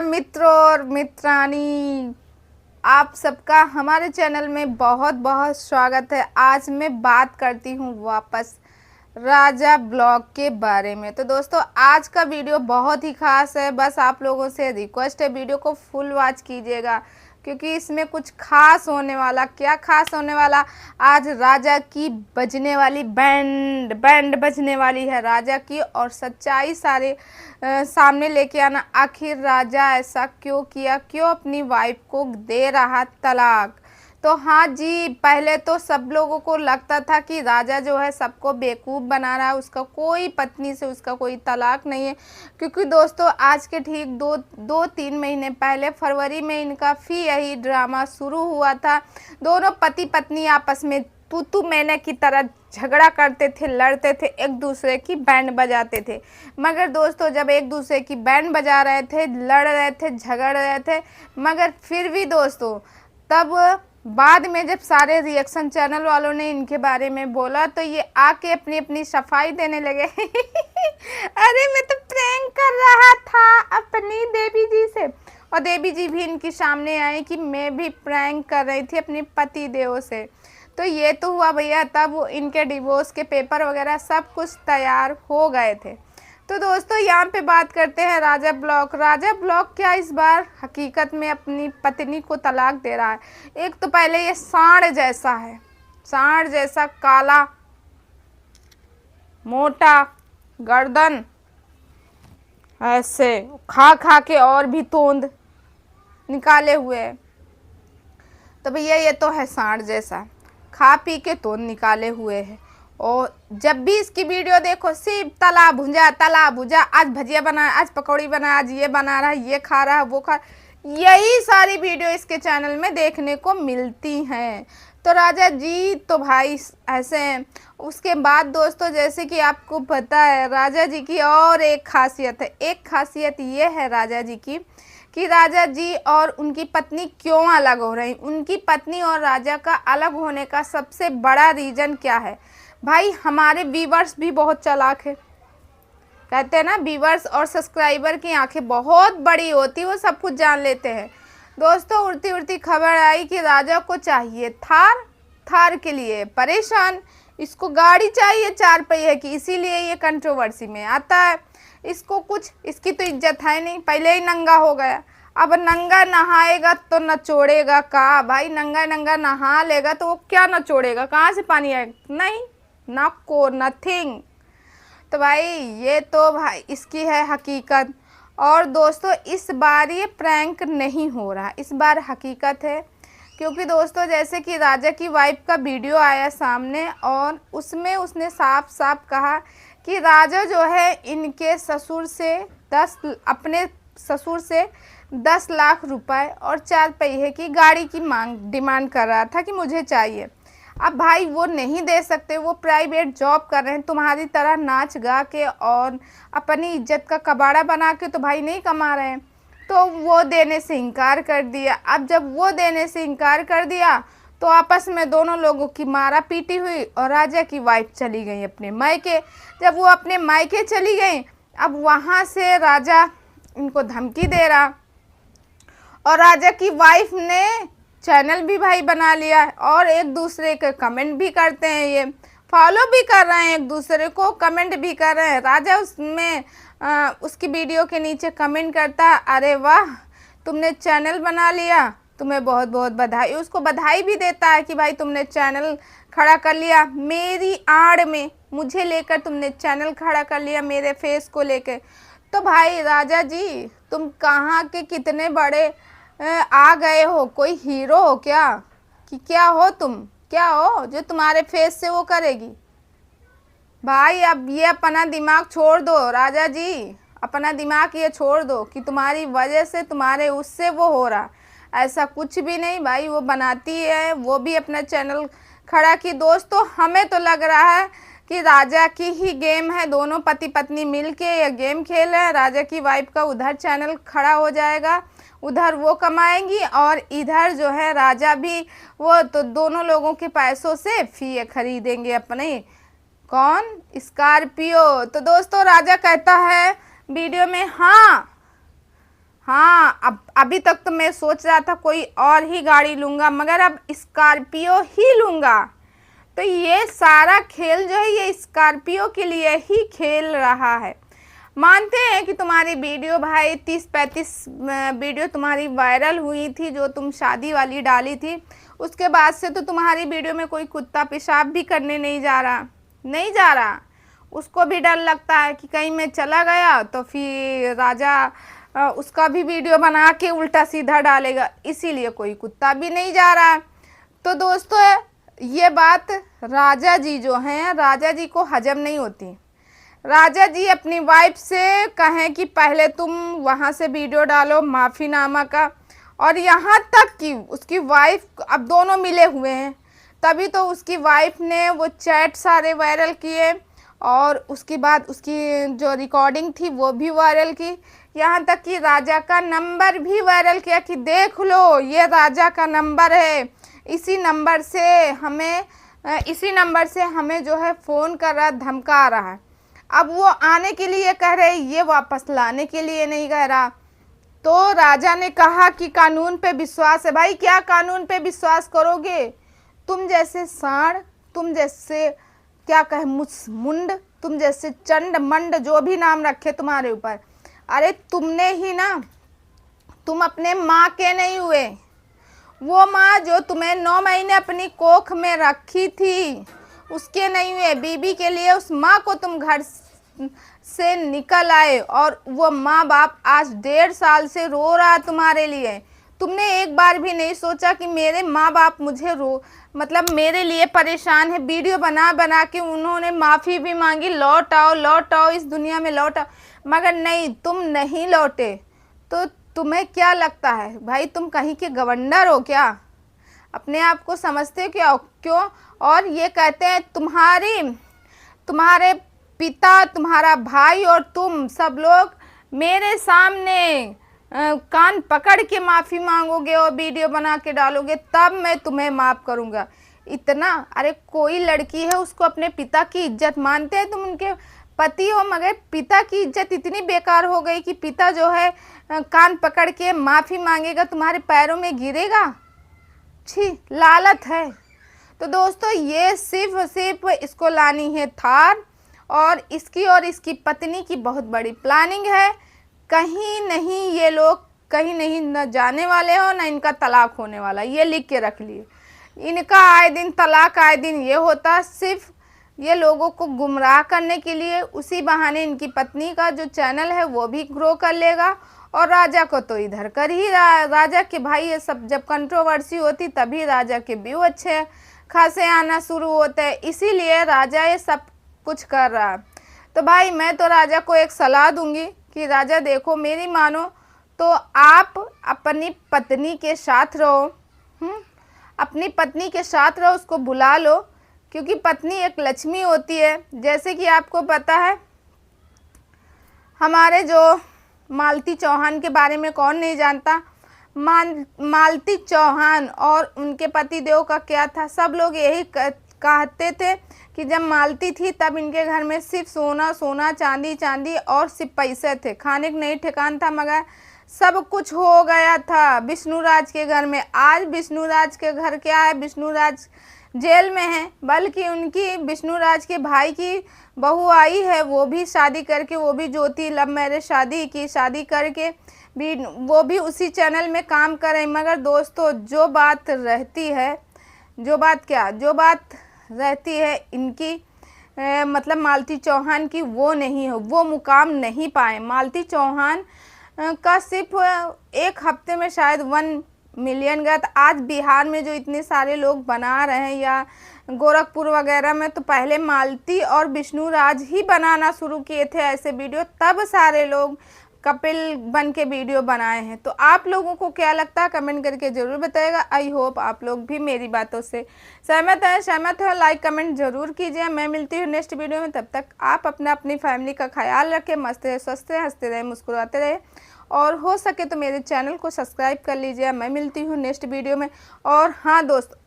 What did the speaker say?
मित्रों और मित्रानी, आप सबका हमारे चैनल में बहुत बहुत स्वागत है। आज मैं बात करती हूँ वापस राजा ब्लॉग के बारे में। तो दोस्तों, आज का वीडियो बहुत ही खास है। बस आप लोगों से रिक्वेस्ट है, वीडियो को फुल वॉच कीजिएगा क्योंकि इसमें कुछ खास होने वाला। क्या खास होने वाला? आज राजा की बजने वाली बैंड बैंड बजने वाली है राजा की, और सच्चाई सारे सामने लेके आना। आखिर राजा ऐसा क्यों किया, क्यों अपनी वाइफ को दे रहा तलाक? तो हाँ जी, पहले तो सब लोगों को लगता था कि राजा जो है सबको बेवकूफ़ बना रहा है, उसका कोई पत्नी से उसका कोई तलाक नहीं है। क्योंकि दोस्तों, आज के ठीक दो तीन महीने पहले फरवरी में इनका फिर यही ड्रामा शुरू हुआ था। दोनों पति पत्नी आपस में तू मैंने की तरह झगड़ा करते थे, लड़ते थे, एक दूसरे की बैंड बजाते थे। मगर दोस्तों, जब एक दूसरे की बैंड बजा रहे थे, लड़ रहे थे, झगड़ रहे थे, मगर फिर भी दोस्तों, तब बाद में जब सारे रिएक्शन चैनल वालों ने इनके बारे में बोला तो ये आके अपनी अपनी सफाई देने लगे। अरे मैं तो प्रैंक कर रहा था अपनी देवी जी से, और देवी जी भी इनके सामने आई कि मैं भी प्रैंक कर रही थी अपने पति देव से। तो ये तो हुआ भैया, तब इनके डिवोर्स के पेपर वगैरह सब कुछ तैयार हो गए थे। तो दोस्तों, यहाँ पे बात करते हैं राजा ब्लॉग। राजा ब्लॉग क्या इस बार हकीकत में अपनी पत्नी को तलाक दे रहा है? एक तो पहले ये सांड जैसा है, सांड जैसा काला, मोटा, गर्दन ऐसे खा खा के और भी तोंद निकाले हुए है। तो भैया ये तो है सांड जैसा, खा पी के तोंद निकाले हुए है। और जब भी इसकी वीडियो देखो, सिर्फ तला भुजा, आज भजिया बना, आज पकौड़ी बना, आज ये बना रहा है, ये खा रहा है, वो खा, यही सारी वीडियो इसके चैनल में देखने को मिलती हैं। तो राजा जी तो भाई ऐसे हैं। उसके बाद दोस्तों, जैसे कि आपको पता है, राजा जी की और एक खासियत है। एक खासियत ये है राजा जी की कि राजा जी और उनकी पत्नी क्यों अलग हो रही। उनकी पत्नी और राजा का अलग होने का सबसे बड़ा रीज़न क्या है? भाई, हमारे व्यूवर्स भी बहुत चालाक है। कहते हैं ना, व्यूवर्स और सब्सक्राइबर की आंखें बहुत बड़ी होती, वो सब कुछ जान लेते हैं। दोस्तों, उड़ती उड़ती खबर आई कि राजा को चाहिए थार, थार के लिए परेशान। इसको गाड़ी चाहिए 4 पहिए की, इसीलिए ये कंट्रोवर्सी में आता है। इसको कुछ, इसकी तो इज्जत है नहीं, पहले ही नंगा हो गया, अब नंगा नहाएगा तो नचोड़ेगा का? भाई, नंगा नंगा नहा लेगा तो वो क्या नचोड़ेगा? कहाँ से पानी आएगा? नहीं, नको नथिंग। तो भाई, ये तो भाई इसकी है हकीकत। और दोस्तों, इस बार ये प्रैंक नहीं हो रहा, इस बार हकीकत है। क्योंकि दोस्तों, जैसे कि राजा की वाइफ का वीडियो आया सामने, और उसमें उसने साफ साफ कहा कि राजा जो है इनके ससुर से अपने ससुर से 10 लाख रुपए और 4 पहिए की गाड़ी की डिमांड कर रहा था कि मुझे चाहिए। अब भाई, वो नहीं दे सकते, वो प्राइवेट जॉब कर रहे हैं, तुम्हारी तरह नाच गा के और अपनी इज्जत का कबाड़ा बना के तो भाई नहीं कमा रहे हैं। तो वो देने से इनकार कर दिया। अब जब वो देने से इनकार कर दिया तो आपस में दोनों लोगों की मारा पीटी हुई, और राजा की वाइफ चली गई अपने मायके। जब वो अपने मायके चली गई, अब वहाँ से राजा इनको धमकी दे रहा, और राजा की वाइफ ने चैनल भी भाई बना लिया है, और एक दूसरे के कमेंट भी करते हैं, ये फॉलो भी कर रहे हैं, एक दूसरे को कमेंट भी कर रहे हैं। राजा उसमें उसकी वीडियो के नीचे कमेंट करता है, अरे वाह, तुमने चैनल बना लिया, तुम्हें बहुत बहुत बधाई। उसको बधाई भी देता है कि भाई तुमने चैनल खड़ा कर लिया, मेरी आड़ में मुझे लेकर तुमने चैनल खड़ा कर लिया, मेरे फेस को लेकर। तो भाई राजा जी, तुम कहाँ के कितने बड़े आ गए हो? कोई हीरो हो क्या? कि क्या हो तुम? क्या हो जो तुम्हारे फेस से वो करेगी? भाई, अब ये अपना दिमाग छोड़ दो राजा जी, अपना दिमाग ये छोड़ दो कि तुम्हारी वजह से, तुम्हारे उससे वो हो रहा। ऐसा कुछ भी नहीं भाई, वो बनाती है, वो भी अपना चैनल खड़ा की। दोस्तों, हमें तो लग रहा है कि राजा की ही गेम है, दोनों पति पत्नी मिलके ये गेम खेल रहे हैं। राजा की वाइफ का उधर चैनल खड़ा हो जाएगा, उधर वो कमाएंगी, और इधर जो है राजा भी, वो तो दोनों लोगों के पैसों से फिर खरीदेंगे अपने कौन, स्कॉर्पियो। तो दोस्तों, राजा कहता है वीडियो में, हाँ हाँ, अब अभी तक तो मैं सोच रहा था कोई और ही गाड़ी लूँगा, मगर अब स्कॉर्पियो ही लूँगा। तो ये सारा खेल जो है ये स्कॉर्पियो के लिए ही खेल रहा है। मानते हैं कि तुम्हारी वीडियो भाई 30-35 वीडियो तुम्हारी वायरल हुई थी, जो तुम शादी वाली डाली थी, उसके बाद से तो तुम्हारी वीडियो में कोई कुत्ता पेशाब भी करने नहीं जा रहा। उसको भी डर लगता है कि कहीं मैं चला गया तो फिर राजा उसका भी वीडियो बना के उल्टा सीधा डालेगा, इसीलिए कोई कुत्ता भी नहीं जा रहा। तो दोस्तों ये बात राजा जी जो हैं, राजा जी को हजम नहीं होती। राजा जी अपनी वाइफ से कहें कि पहले तुम वहाँ से वीडियो डालो माफ़ीनामा का, और यहाँ तक कि उसकी वाइफ, अब दोनों मिले हुए हैं, तभी तो उसकी वाइफ ने वो चैट सारे वायरल किए, और उसके बाद उसकी जो रिकॉर्डिंग थी वो भी वायरल की। यहाँ तक कि राजा का नंबर भी वायरल किया कि देख लो ये राजा का नंबर है, इसी नंबर से हमें जो है फ़ोन कर रहा, धमका रहा है। अब वो आने के लिए कह रहे, ये वापस लाने के लिए नहीं कह रहा। तो राजा ने कहा कि कानून पे विश्वास है। भाई क्या कानून पे विश्वास करोगे? तुम जैसे सांड, तुम जैसे क्या कहे मुंड, तुम जैसे चंड मंड, जो भी नाम रखे तुम्हारे ऊपर, अरे तुमने ही ना, तुम अपने माँ के नहीं हुए। वो माँ जो तुम्हें 9 महीने अपनी कोख में रखी थी उसके नहीं हुए। बीबी के लिए उस माँ को तुम घर से निकल आए, और वो माँ बाप आज 1.5 साल से रो रहा तुम्हारे लिए। तुमने एक बार भी नहीं सोचा कि मेरे माँ बाप मुझे मतलब मेरे लिए परेशान है। वीडियो बना बना के उन्होंने माफ़ी भी मांगी, लौट आओ इस दुनिया में लौट आओ, मगर नहीं, तुम नहीं लौटे। तो तुम्हें क्या लगता है भाई, तुम कहीं के गवर्नर हो क्या? अपने आप को समझते हो क्या? क्यों? और ये कहते हैं तुम्हारे पिता, तुम्हारा भाई और तुम सब लोग मेरे सामने कान पकड़ के माफ़ी मांगोगे और वीडियो बना के डालोगे, तब मैं तुम्हें माफ़ करूँगा। इतना, अरे कोई लड़की है उसको अपने पिता की इज्जत मानते हैं, तुम उनके पति हो, मगर पिता की इज्जत इतनी बेकार हो गई कि पिता जो है कान पकड़ के माफ़ी मांगेगा, तुम्हारे पैरों में गिरेगा। छी, लालत है। तो दोस्तों ये सिर्फ इसको लानी है थार, और इसकी पत्नी की बहुत बड़ी प्लानिंग है। कहीं नहीं ये लोग कहीं नहीं न जाने वाले हो, न इनका तलाक होने वाला, ये लिख के रख लिए। इनका आए दिन तलाक, आए दिन ये होता, सिर्फ ये लोगों को गुमराह करने के लिए। उसी बहाने इनकी पत्नी का जो चैनल है वो भी ग्रो कर लेगा, और राजा को तो इधर कर ही रहा। राजा के भाई ये सब जब कंट्रोवर्सी होती तभी राजा के व्यू अच्छे खासे आना शुरू होते हैं, इसीलिए राजा ये सब कुछ कर रहा है। तो भाई मैं तो राजा को एक सलाह दूंगी कि राजा देखो, मेरी मानो तो आप अपनी पत्नी के साथ रहो, अपनी पत्नी के साथ रहो, उसको बुला लो, क्योंकि पत्नी एक लक्ष्मी होती है। जैसे कि आपको पता है, हमारे जो मालती चौहान के बारे में कौन नहीं जानता। मालती चौहान और उनके पतिदेव का क्या था, सब लोग यही कहते थे कि जब मालती थी तब इनके घर में सिर्फ सोना चांदी और सिर्फ पैसे थे, खाने का नहीं ठिकान था, मगर सब कुछ हो गया था विष्णुराज के घर में। आज विष्णुराज के घर क्या है, विष्णुराज जेल में है, बल्कि उनकी विष्णुराज के भाई की बहू आई है, वो भी शादी करके, वो भी ज्योति लव मैरिज शादी करके भी वो भी उसी चैनल में काम कर रहे हैं। मगर दोस्तों जो बात रहती है इनकी मतलब मालती चौहान की, वो नहीं हो, वो मुकाम नहीं पाए। मालती चौहान का सिर्फ एक हफ्ते में शायद 1 मिलियन गया था। आज बिहार में जो इतने सारे लोग बना रहे हैं, या गोरखपुर वगैरह में, तो पहले मालती और विष्णुराज ही बनाना शुरू किए थे ऐसे वीडियो, तब सारे लोग कपिल बन के वीडियो बनाए हैं। तो आप लोगों को क्या लगता है कमेंट करके ज़रूर बताइएगा। आई होप आप लोग भी मेरी बातों से सहमत है। लाइक कमेंट ज़रूर कीजिए। मैं मिलती हूँ नेक्स्ट वीडियो में, तब तक आप अपनी फैमिली का ख्याल रखें, मस्त रहे, स्वस्थ रहे, हंसते रहे, मुस्कुराते रहे, और हो सके तो मेरे चैनल को सब्सक्राइब कर लीजिए। मैं मिलती हूँ नेक्स्ट वीडियो में। और हाँ दोस्त,